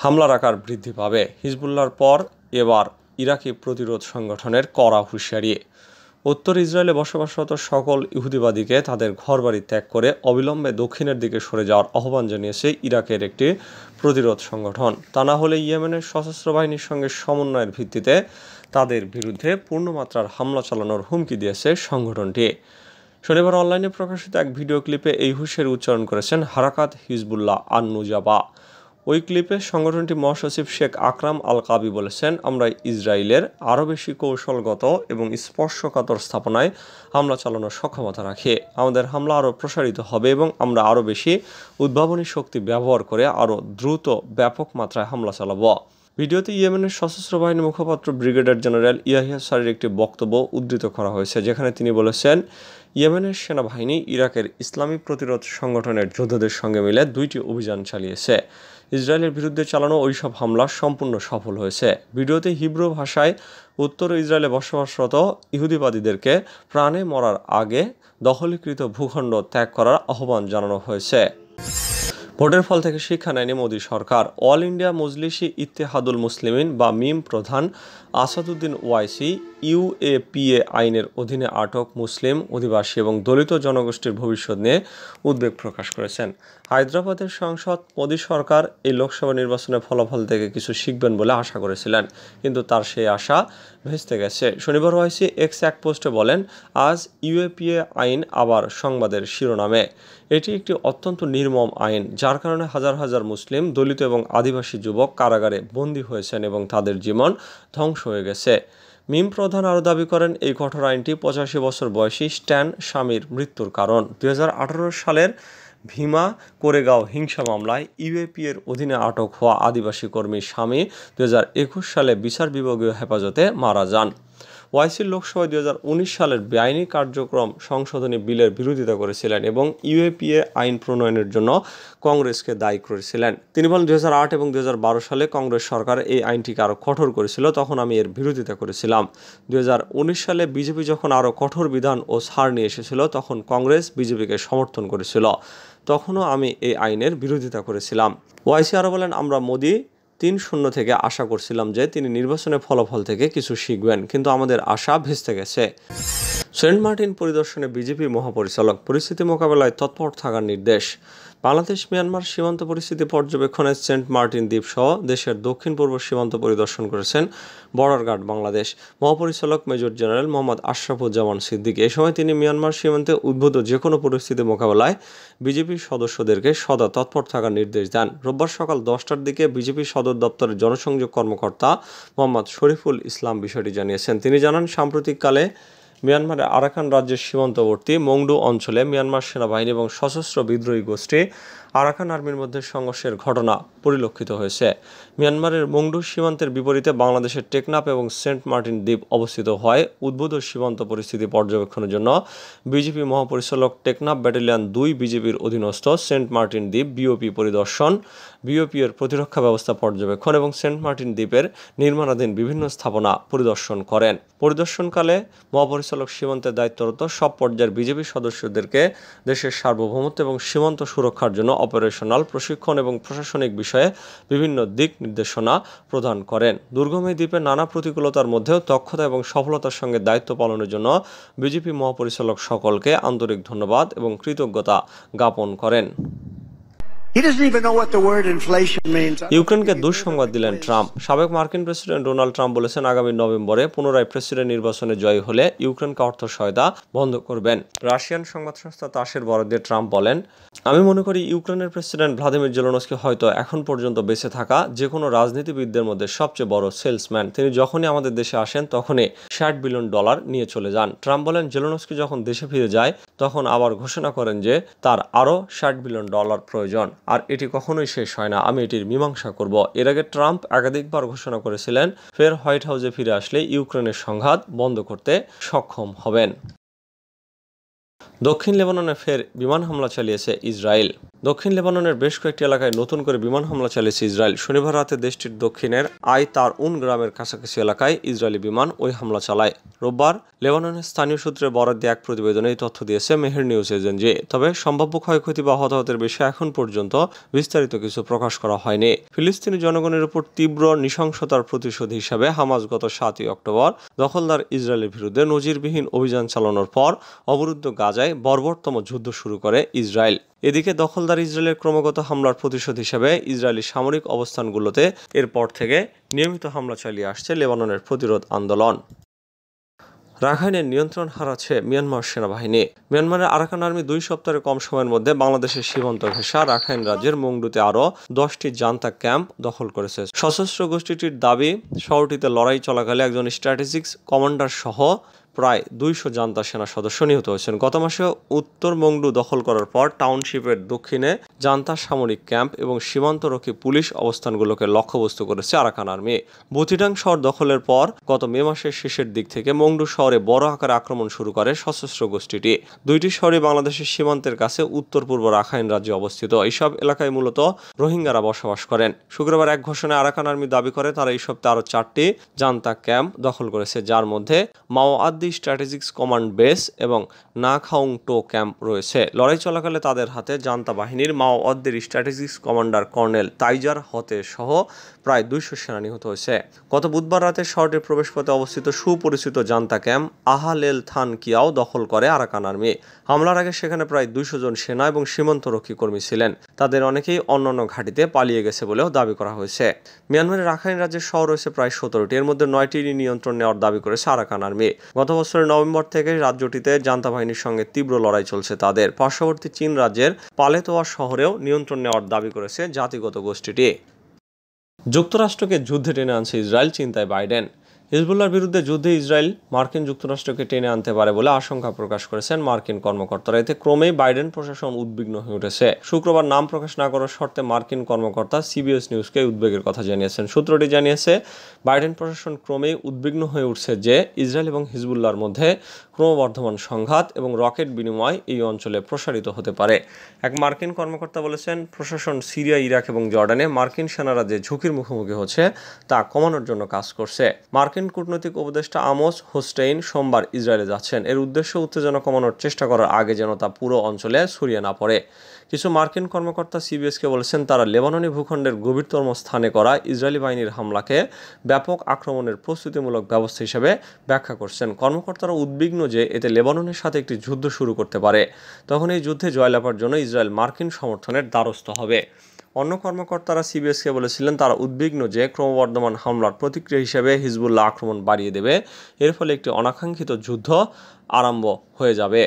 হামলার আকার বৃদ্ধি পাবে। হিজবুল্লাহর পর এবার ইরাকি প্রতিরোধ সংগঠনের কড়া হুঁশিয়ারি। উত্তর ইসরায়েলে বসবাসরত সকল ইহুদিবাদীকে তাদের ঘরবাড়ি ত্যাগ করে অবিলম্বে দক্ষিণের দিকে সরে যাওয়ার আহ্বান জানিয়েছে ইরাকের একটি প্রতিরোধ সংগঠন। তা না হলে ইয়েমেনের সশস্ত্র বাহিনীর সঙ্গে সমন্বয়ের ভিত্তিতে তাদের বিরুদ্ধে পূর্ণমাত্রার হামলা চালানোর হুমকি দিয়েছে সংগঠনটি। শনিবার অনলাইনে প্রকাশিত এক ভিডিও ক্লিপে এই হুঁশিয়ারি উচ্চারণ করেছেন হারাকাত হিজবুল্লাহ আন-নুজাবা। ওই ক্লিপে সংগঠনটির মহাসচিব শেখ আকরাম আল কাবি বলেছেন, আমরা ইসরায়েলের আরও বেশি কৌশলগত এবং স্পর্শকাতর স্থাপনায় হামলা চালানোর সক্ষমতা রাখি। আমাদের হামলা আরও প্রসারিত হবে এবং আমরা আরও বেশি উদ্ভাবনী শক্তি ব্যবহার করে আরও দ্রুত ব্যাপক মাত্রায় হামলা চালাব। ভিডিওতে ইয়েমেনের সশস্ত্র বাহিনীর মুখপাত্র ব্রিগেডিয়ার জেনারেল ইয়াহিয়া সারির একটি বক্তব্য উদ্ধৃত করা হয়েছে, যেখানে তিনি বলেছেন, ইয়েমেনের সেনাবাহিনী ইরাকের ইসলামী প্রতিরোধ সংগঠনের যোদ্ধাদের সঙ্গে মিলে 2টি অভিযান চালিয়েছে। ইসরায়েলের বিরুদ্ধে চালানো ওইসব হামলা সম্পূর্ণ সফল হয়েছে। ভিডিওতে হিব্রু ভাষায় উত্তর ইসরায়েলে বসবাসরত ইহুদিবাদীদেরকে প্রাণে মরার আগে দখলীকৃত ভূখণ্ড ত্যাগ করার আহ্বান জানানো হয়েছে। ভোটের ফল থেকে শিক্ষা নেয়নি মোদী সরকার। অল ইন্ডিয়া মজলিসি ইত্তেহাদুল মুসলিমিন বা মিম প্রধান আসাদুদ্দিন ওয়াইসি ইউএপিএ আইনের অধীনে আটক মুসলিম, অধিবাসী এবং দলিত জনগোষ্ঠীর ভবিষ্যৎ নিয়ে উদ্বেগ প্রকাশ করেছেন। হায়দ্রাবাদের সাংসদ মোদী সরকার এই লোকসভা নির্বাচনের ফলাফল থেকে কিছু শিখবেন বলে আশা করেছিলেন, কিন্তু তার সেই আশা ভেস্তে গেছে। শনিবার ওয়াইসি এক্স এক পোস্টে বলেন, আজ ইউএপিএ আইন আবার সংবাদের শিরোনামে। এটি একটি অত্যন্ত নির্মম আইন, যার কারণে হাজার হাজার মুসলিম, দলিত এবং আদিবাসী যুবক কারাগারে বন্দী হয়েছেন এবং তাদের জীবন ধ্বংস হয়ে গেছে। মিম প্রধান আরও দাবি করেন, এই কঠোর আইনটি 85 বছর বয়সী স্ট্যান স্বামীর মৃত্যুর কারণ। 2018 সালের ভীমা কোরেগাঁও হিংসা মামলায় ইউএপিএর অধীনে আটক হওয়া আদিবাসী কর্মী স্বামী 2021 সালে বিচার বিভাগীয় হেফাজতে মারা যান। ওয়াইসির লোকসভায় 2019 সালের বেআইনি কার্যক্রম সংশোধনী বিলের বিরোধিতা করেছিলেন এবং ইউএপিএ আইন প্রণয়নের জন্য কংগ্রেসকে দায়ী করেছিলেন। তিনি বলেন, 2008 এবং 2012 সালে কংগ্রেস সরকার এই আইনটিকে আরও কঠোর করেছিল, তখন আমি এর বিরোধিতা করেছিলাম। 2019 সালে বিজেপি যখন আরও কঠোর বিধান ও ছাড় নিয়ে এসেছিল, তখন কংগ্রেস বিজেপিকে সমর্থন করেছিল, তখনও আমি এই আইনের বিরোধিতা করেছিলাম। ওয়াইসি আরও বলেন, আমরা মোদি 3-0 থেকে আশা করছিলাম যে তিনি নির্বাচনের ফলাফল থেকে কিছু শিখবেন, কিন্তু আমাদের আশা ভেস্তে গেছে। সেন্ট মার্টিন পরিদর্শনে বিজেপি মহাপরিচালক, পরিস্থিতি মোকাবেলায় তৎপর থাকার নির্দেশ। বাংলাদেশ মিয়ানমার সীমান্ত পরিস্থিতি পর্যবেক্ষণে সেন্ট মার্টিন দ্বীপ সহ দেশের দক্ষিণ পূর্ব সীমান্ত পরিদর্শন করেছেন বর্ডার গার্ড বাংলাদেশ মহাপরিচালক মেজর জেনারেল মোহাম্মদ আশরাফুজ্জামান সিদ্দিকী। এ সময় তিনি মিয়ানমার সীমান্তে উদ্ভূত যে কোনো পরিস্থিতি মোকাবেলায় বিজেপির সদস্যদেরকে সদা তৎপর থাকার নির্দেশ দেন। রোববার সকাল 10টার দিকে বিজেপি সদর দপ্তরের জনসংযোগ কর্মকর্তা মোহাম্মদ শরীফুল ইসলাম বিষয়টি জানিয়েছেন। তিনি জানান, সাম্প্রতিককালে মিয়ানমারের আরাকান রাজ্যের সীমান্তবর্তী মংডু অঞ্চলে মিয়ানমার সেনাবাহিনী এবং সশস্ত্র বিদ্রোহী গোষ্ঠী আরাকান আর্মির মধ্যে সংঘর্ষের ঘটনা পরিলক্ষিত হয়েছে। মিয়ানমারের মংডু সীমান্তের বিপরীতে বাংলাদেশের টেকনাফ এবং সেন্ট মার্টিন দ্বীপ অবস্থিত হয়। উদ্ভূত সীমান্ত পরিস্থিতি পর্যবেক্ষণের জন্য বিজেপি মহাপরিচালক টেকনাফ ব্যাটালিয়ন 2 বিজেপির অধীনস্থ সেন্ট মার্টিন দ্বীপ বিওপি পরিদর্শন, বিওপি এর প্রতিরক্ষা ব্যবস্থা পর্যবেক্ষণ এবং সেন্ট মার্টিন দ্বীপের নির্মাণাধীন বিভিন্ন স্থাপনা পরিদর্শন করেন। পরিদর্শনকালে মহাপরিচালক সীমান্তে দায়িত্বরত সব পর্যায়ের বিজেপি সদস্যদেরকে দেশের সার্বভৌমত্ব এবং সীমান্ত সুরক্ষার জন্য অপারেশনাল প্রশিক্ষণ এবং প্রশাসনিক বিষয়ে বিভিন্ন দিক নির্দেশনা প্রদান করেন। দুর্গম এই দ্বীপে নানা প্রতিকূলতার মধ্যেও দক্ষতা এবং সফলতার সঙ্গে দায়িত্ব পালনের জন্য বিজেপি মহাপরিচালক সকলকে আন্তরিক ধন্যবাদ এবং কৃতজ্ঞতা জ্ঞাপন করেন। ইউক্রেনকে দুঃসংবাদ দিলেন ট্রাম্প। সাবেক মার্কিন প্রেসিডেন্ট ডোনাল্ড ট্রাম্প বলেছেন, আগামী নভেম্বরে পুনরায় প্রেসিডেন্ট নির্বাচনে জয়ী হলে ইউক্রেনকে অর্থ সহায়তা বন্ধ করবেন। রাশিয়ান সংবাদ সংস্থা তাসের বরাত দিয়ে ট্রাম্প বলেন, আমি মনে করি ইউক্রেনের প্রেসিডেন্ট ভ্লাদিমির জেলেনস্কি হয়তো এখন পর্যন্ত বেঁচে থাকা যে কোনো রাজনীতিবিদদের মধ্যে সবচেয়ে বড় সেলসম্যান। তিনি যখনই আমাদের দেশে আসেন তখনই $60 বিলিয়ন নিয়ে চলে যান। ট্রাম্প বলেন, জেলেনস্কি যখন দেশে ফিরে যায় তখন আবার ঘোষণা করেন যে তার আরও $60 বিলিয়ন প্রয়োজন, আর এটি কখনোই শেষ হয় না। আমি এটির মীমাংসা করব। এর আগে ট্রাম্প একাধিকবার ঘোষণা করেছিলেন, ফের হোয়াইট হাউসে ফিরে আসলে ইউক্রেনের সংঘাত বন্ধ করতে সক্ষম হবেন। দক্ষিণ লেবাননে ফের বিমান হামলা চালিয়েছে ইসরায়েল। দক্ষিণ লেবাননের বেশ কয়েকটি এলাকায় নতুন করে বিমান হামলা চালিয়েছে ইসরায়েল। শনিবার রাতে দেশটির দক্ষিণের তার-উন গ্রামের কাছাকাছি এলাকায় ইসরায়েলি বিমান ওই হামলা চালায়। রোববার লেবাননের স্থানীয় সূত্রে বরাত দিয়ে এক প্রতিবেদনে এই তথ্য দিয়েছে মেহের নিউজ এজেন্সি। তবে সম্ভাব্য ক্ষয়ক্ষতি বা হতাহতের বিষয়ে এখন পর্যন্ত বিস্তারিত কিছু প্রকাশ করা হয়নি। ফিলিস্তিনি জনগণের উপর তীব্র নৃশংসতার প্রতিশোধ হিসাবে হামাস গত 7ই অক্টোবর দখলদার ইসরায়েলের বিরুদ্ধে নজিরবিহীন অভিযান চালানোর পর অবরুদ্ধ গাজায় বর্বরতম যুদ্ধ শুরু করে ইসরায়েল। এদিকে দখলদার ইসরায়েলের ক্রমাগত হামলার প্রতিশোধ হিসেবে ইসরায়েলি সামরিক অবস্থানগুলোতে এরপর থেকে নিয়মিত হামলা চালিয়ে আসছে লেবাননের প্রতিরোধ আন্দোলন। রাখাইনের নিয়ন্ত্রণ হারাচ্ছে মিয়ানমার সেনাবাহিনী। মিয়ানমারের আরাকান আর্মি 2 সপ্তাহের কম সময়ের মধ্যে বাংলাদেশের সীমান্ত ঘেঁষা রাখাইন রাজ্যের মংডুতে আরও 10টি জান্তা ক্যাম্প দখল করেছে। সশস্ত্র গোষ্ঠীটির দাবি, শহরটিতে লড়াই চলাকালে একজন স্ট্র্যাটেজিক কমান্ডার সহ প্রায় 200 জান্তা সেনা সদস্য নিহত হয়েছেন। গত মাসে উত্তর মংডু দখল করার পর টাউনশিপের দক্ষিণে জান্তা সামরিক ক্যাম্প এবং সীমান্তরক্ষী পুলিশ অবস্থানগুলোকে লক্ষ্যবস্তু করেছে আরাকান আর্মি। বুথিডাং শহর দখলের পর গত মে মাসের শেষের দিক থেকে মংডু শহরে বড় আকারে আক্রমণ শুরু করে সশস্ত্র গোষ্ঠীটি। 2টি শহরই বাংলাদেশের সীমান্তের কাছে উত্তর পূর্ব রাখাইন রাজ্যে অবস্থিত। এইসব এলাকায় মূলত রোহিঙ্গারা বসবাস করেন। শুক্রবার এক ঘোষণায় আরাকান আর্মি দাবি করে তারা এই সপ্তাহে আরও 4টি জান্তা ক্যাম্প দখল করেছে, যার মধ্যে মাওয়াদ্দি স্ট্র্যাটেজিক কমান্ড বেস এবং নাখাউং টো ক্যাম্প রয়েছে। লড়াই চলাকালে তাদের হাতে জান্তা বাহিনীর মাওয়াদ্দির স্ট্র্যাটেজিক কমান্ডার কর্নেল তাইজার হতে সহ প্রায় 200 সেনা নিহত হয়েছে। গত বুধবার রাতে শহরের প্রবেশপথে অবস্থিত সুপরিচিত জান্তা ক্যাম্প আহালেল থান কিয়াও দখল করে আরাকান আর্মি। হামলার আগে সেখানে প্রায় 200 জন সেনা এবং সীমান্তরক্ষী কর্মী ছিলেন। তাদের অনেকেই অন্যান্য ঘাঁটিতে পালিয়ে গেছে বলেও দাবি করা হয়েছে। মিয়ানমারের রাখাইন রাজ্যের শহর রয়েছে প্রায় 17টি, এর মধ্যে 9টি নিয়ন্ত্রণ নেওয়ার দাবি করেছে আরাকান আর্মি। গত বছরের নভেম্বর থেকে রাজ্যটিতে জান্তা বাহিনীর সঙ্গে তীব্র লড়াই চলছে তাদের। পার্শ্ববর্তী চীন রাজ্যের পালেতোয়া শহরেও নিয়ন্ত্রণ নেওয়ার দাবি করেছে জাতিগত গোষ্ঠীটি। যুক্তরাষ্ট্রকে যুদ্ধে টেনে আনছে ইসরায়েল, চিন্তায় বাইডেন। হিজবুল্লাহর বিরুদ্ধে যুদ্ধে ইসরায়েল মার্কিন যুক্তরাষ্ট্রকে টেনে আনতে পারে বলে আশঙ্কা প্রকাশ করেছেন মার্কিন কর্মকর্তারা। এতে ক্রমেই বাইডেন প্রশাসন উদ্বিগ্ন হয়ে উঠেছে। শুক্রবার নাম প্রকাশ না করার শর্তে মার্কিন কর্মকর্তা সিবিএস নিউজকে উদ্বেগের কথা জানিয়েছেন। সূত্রটি জানিয়েছে, বাইডেন প্রশাসন ক্রমেই উদ্বিগ্ন হয়ে উঠছে যে ইসরায়েল এবং হিজবুল্লাহর মধ্যে ক্রমবর্ধমান সংঘাত এবং রকেট বিনিময় এই অঞ্চলে প্রসারিত হতে পারে। এক মার্কিন কর্মকর্তা বলেছেন, প্রশাসন সিরিয়া, ইরাক এবং জর্ডানে মার্কিন সেনারা যে ঝুঁকির মুখোমুখি হচ্ছে তা কমানোর জন্য কাজ করছে। মার্কিন কূটনৈতিক উপদেষ্টা আমোস হোস্টেইন সোমবার ইসরায়েলে যাচ্ছেন। এর উদ্দেশ্য উত্তেজনা কমানোর চেষ্টা করার আগে যেন তা পুরো অঞ্চলে ছড়িয়ে না পড়ে। কিছু মার্কিন কর্মকর্তা সিবিএসকে বলেছেন, তারা লেবাননি ভূখণ্ডের গভীরতম স্থানে করা ইসরায়েলি বাহিনীর হামলাকে ব্যাপক আক্রমণের প্রস্তুতিমূলক ব্যবস্থা হিসেবে ব্যাখ্যা করছেন। কর্মকর্তারা উদ্বিগ্ন যে এতে লেবাননের সাথে একটি যুদ্ধ শুরু করতে পারে। তখন এই যুদ্ধে জয়লাভের জন্য ইসরায়েল মার্কিন সমর্থনের দ্বারস্থ হবে। অন্য কর্মকর্তারা সিবিএসকে বলেছিলেন, তারা উদ্বিগ্ন যে ক্রমবর্ধমান হামলার প্রতিক্রিয়া হিসেবে হিজবুল্লাহ আক্রমণ বাড়িয়ে দেবে। এর ফলে একটি অনাকাঙ্ক্ষিত যুদ্ধ আরম্ভ হয়ে যাবে।